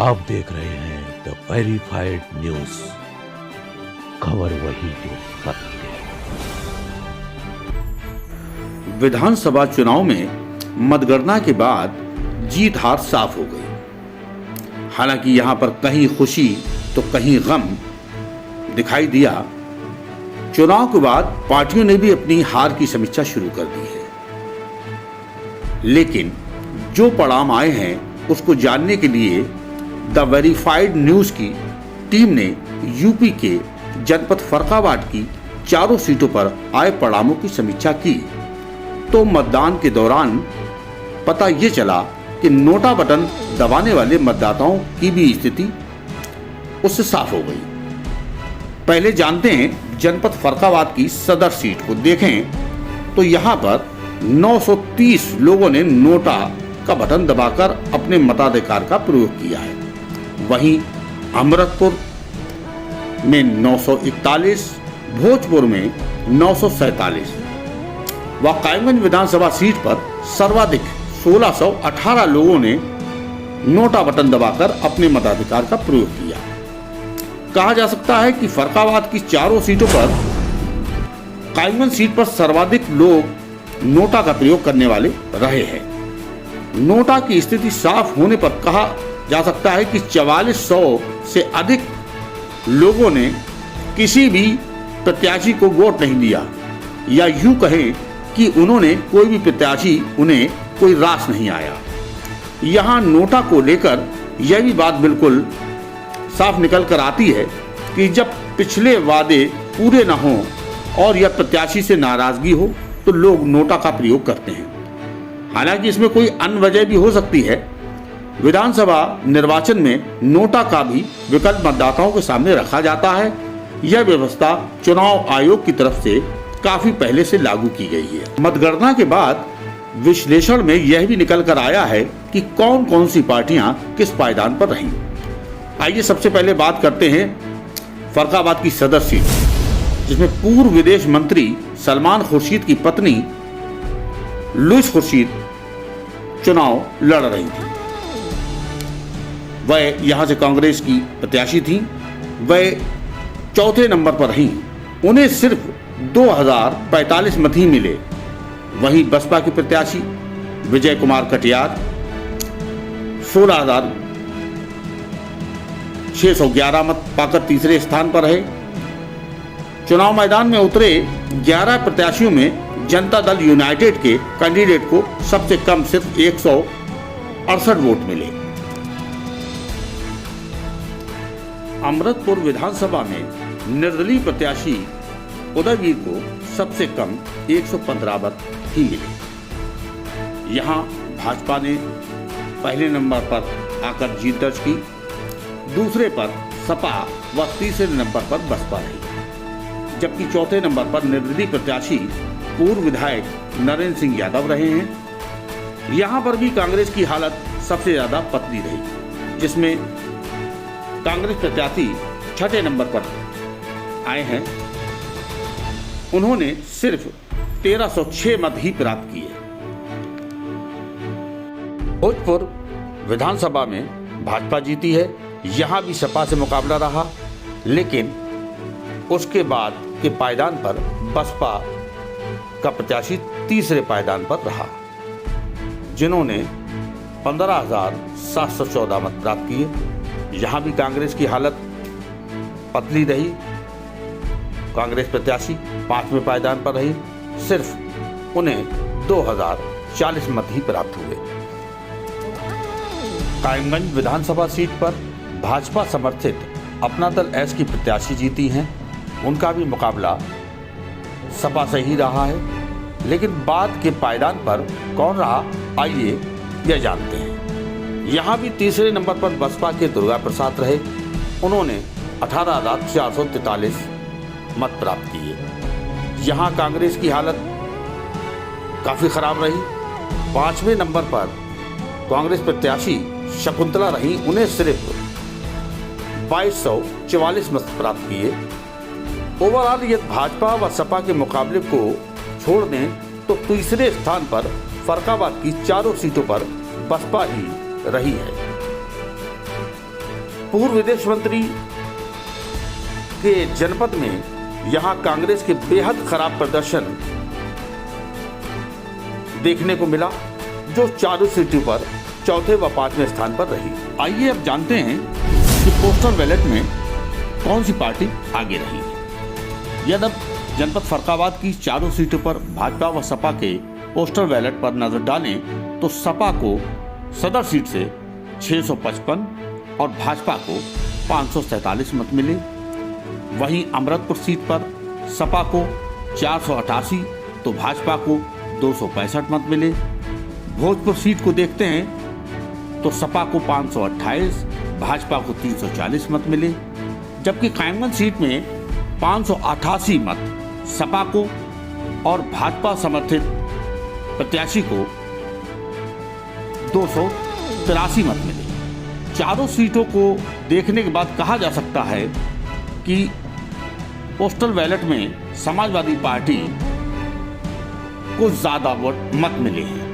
आप देख रहे हैं द वेरीफाइड न्यूज, खबर वही जो सत्य है। विधानसभा चुनाव में मतगणना के बाद जीत हार साफ हो गई। हालांकि यहां पर कहीं खुशी तो कहीं गम दिखाई दिया। चुनाव के बाद पार्टियों ने भी अपनी हार की समीक्षा शुरू कर दी है, लेकिन जो परिणाम आए हैं उसको जानने के लिए द वेरीफाइड न्यूज की टीम ने यूपी के जनपद फर्रुखाबाद की चारों सीटों पर आए परिणामों की समीक्षा की। तो मतदान के दौरान पता ये चला कि नोटा बटन दबाने वाले मतदाताओं की भी स्थिति उससे साफ हो गई। पहले जानते हैं जनपद फर्रुखाबाद की सदर सीट को। देखें तो यहाँ पर 930 लोगों ने नोटा का बटन दबाकर अपने मताधिकार का प्रयोग किया है। वहीं अमृतपुर में 941, भोजपुर में 947 व कायमगंज विधानसभा सीट पर सर्वाधिक 1618 लोगों ने नोटा बटन दबाकर अपने मताधिकार का प्रयोग किया। कहा जा सकता है कि फर्रुखाबाद की चारों सीटों पर कायमगंज सीट पर सर्वाधिक लोग नोटा का प्रयोग करने वाले रहे हैं। नोटा की स्थिति साफ होने पर कहा जा सकता है कि 4400 से अधिक लोगों ने किसी भी प्रत्याशी को वोट नहीं दिया, या यूं कहें कि उन्होंने कोई भी प्रत्याशी उन्हें कोई रास नहीं आया। यहाँ नोटा को लेकर यह भी बात बिल्कुल साफ निकल कर आती है कि जब पिछले वादे पूरे न हों और यह प्रत्याशी से नाराजगी हो तो लोग नोटा का प्रयोग करते हैं। हालांकि इसमें कोई अन्य वजह भी हो सकती है। विधानसभा निर्वाचन में नोटा का भी विकल्प मतदाताओं के सामने रखा जाता है। यह व्यवस्था चुनाव आयोग की तरफ से काफी पहले से लागू की गई है। मतगणना के बाद विश्लेषण में यह भी निकल कर आया है कि कौन कौन सी पार्टियां किस पायदान पर रहीं। आइए सबसे पहले बात करते हैं फर्रुखाबाद की सदर सीट, जिसमें पूर्व विदेश मंत्री सलमान खुर्शीद की पत्नी लुइस खुर्शीद चुनाव लड़ रही थी। वह यहां से कांग्रेस की प्रत्याशी थी। वह चौथे नंबर पर रहीं। उन्हें सिर्फ 2045 मत ही मिले। वहीं बसपा के प्रत्याशी विजय कुमार कटियार 16,611 मत पाकर तीसरे स्थान पर रहे। चुनाव मैदान में उतरे 11 प्रत्याशियों में जनता दल यूनाइटेड के कैंडिडेट को सबसे कम सिर्फ 168 वोट मिले। अमृतपुर विधानसभा में निर्दलीय प्रत्याशी उदयवीर को सबसे कम 115 वोट ही मिले। यहां भाजपा ने पहले नंबर पर आकर जीत दर्ज की, दूसरे पर सपा व तीसरे नंबर पर बसपा रही, जबकि चौथे नंबर पर निर्दलीय प्रत्याशी पूर्व विधायक नरेंद्र सिंह यादव रहे हैं। यहां पर भी कांग्रेस की हालत सबसे ज्यादा पतली रही, जिसमें कांग्रेस प्रत्याशी छठे नंबर पर आए हैं। उन्होंने सिर्फ 1306 मत ही प्राप्त किए। भोजपुर विधानसभा में भाजपा जीती है। यहां भी सपा से मुकाबला रहा, लेकिन उसके बाद के पायदान पर बसपा का प्रत्याशी तीसरे पायदान पर रहा, जिन्होंने 15,714 मत प्राप्त किए। यहां भी कांग्रेस की हालत पतली रही। कांग्रेस प्रत्याशी 5वें पायदान पर रही। सिर्फ उन्हें 2040 मत ही प्राप्त हुए। कायमगंज विधानसभा सीट पर भाजपा समर्थित अपना दल एस की प्रत्याशी जीती हैं। उनका भी मुकाबला सपा से ही रहा है, लेकिन बाद के पायदान पर कौन रहा, आइए यह जानते हैं। यहाँ भी तीसरे नंबर पर बसपा के दुर्गा प्रसाद रहे। उन्होंने 18,443 मत प्राप्त किए। यहाँ कांग्रेस की हालत काफी खराब रही। 5वें नंबर पर कांग्रेस प्रत्याशी शकुंतला रही। उन्हें सिर्फ 2244 मत प्राप्त किए। ओवरऑल यदि भाजपा व सपा के मुकाबले को छोड़ दें तो तीसरे स्थान पर फर्रुखाबाद की चारों सीटों पर बसपा ही रही है। पूर्व विदेश मंत्री के जनपद में यहां कांग्रेस के बेहद खराब प्रदर्शन देखने को मिला, जो चारों सीटों पर चौथे व पांचवें स्थान पर रही। आइए अब जानते हैं कि पोस्टल बैलेट में कौन सी पार्टी आगे रही। यदि जनपद फर्रुखाबाद की चारों सीटों पर भाजपा व सपा के पोस्टल बैलेट पर नजर डालें तो सपा को सदर सीट से 655 और भाजपा को 547 मत मिले। वहीं अमृतपुर सीट पर सपा को 488 तो भाजपा को 265 मत मिले। भोजपुर सीट को देखते हैं तो सपा को 528, भाजपा को 340 मत मिले, जबकि कायमगंज सीट में 588 मत सपा को और भाजपा समर्थित प्रत्याशी को 283 मत मिले। चारों सीटों को देखने के बाद कहा जा सकता है कि पोस्टल बैलेट में समाजवादी पार्टी को ज्यादा वोट मत मिले हैं।